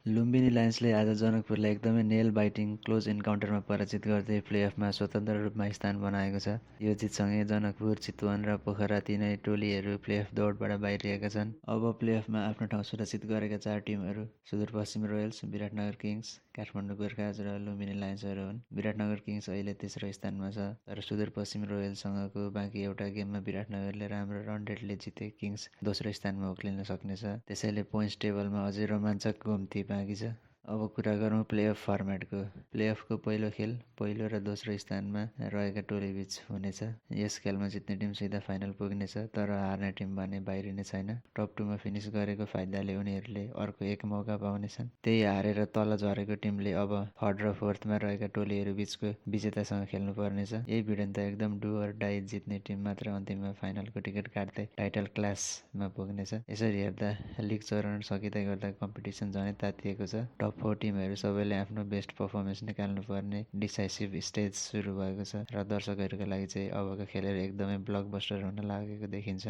लुम्बिनी लायन्सले आज जनकपुरलाई एकदमै nail biting close इन्काउन्टरमा पराजित गर्दै प्लेअफमा स्वतन्त्र रूपमा स्थान बनाएको छ। यो जितसँगै जनकपुर, चितवन र पोखरा तीनै टोलीहरू प्लेअफ दौडबाट बाहिरिएका छन्। अब प्लेअफमा आफ्नो ठाउँ सुरक्षित गरेका 4 टिमहरू सुदूरपश्चिम रोयल्स, विराटनगर किङ्स, काठमाडौँ गोर्खाज र लुम्बिनी लायन्सहरू हुन्। विराटनगर किङ्स अहिले तेस्रो स्थानमा छ, तर सुदूरपश्चिम रोयल्ससँगको बाँकी एउटा गेममा विराटनगरले राम्रो रन रेटले जिते किङ्स दोस्रो स्थानमा उक्लिन सक्नेछ। त्यसैले पोइन्ट्स टेबलमा अझै रोमाञ्चक घुम्ती बाँकी छ। अब कुरा गरौँ प्लेअफ फर्मेटको। प्लेअफको पहिलो खेल पहिलो र दोस्रो स्थानमा रहेका टोलीबीच हुनेछ। यस खेलमा जित्ने टिम सिधा फाइनल पुग्नेछ, तर हार्ने टिम भने बाहिरिने छैन। टप 2मा फिनिस गरेको फाइदाले उनीहरूले अर्को एक मौका पाउनेछन्। त्यही हारेर तल झरेको टिमले अब थर्ड र फोर्थमा रहेका टोलीहरू बीचको विजेतासँग खेल्नु पर्नेछ। यही भिडन्त एकदम डु अर डाई जित्ने टिम मात्र अन्तिममा फाइनलको टिकट काट्दै टाइटल क्ल्यासमा पुग्नेछ। यसरी हेर्दा लिग चरण सकिँदै गर्दा कम्पिटिसन झनै तातिएको छ। टप 4 टिमहरू सबैले आफ्नो बेस्ट पर्फर्मेन्स निकाल्नुपर्ने डिसाइसिभ स्टेज सुरु भएको छ र दर्शकहरूका लागि चाहिँ अबका खेलहरू एकदमै ब्लकबस्टर हुन लागेको देखिन्छ।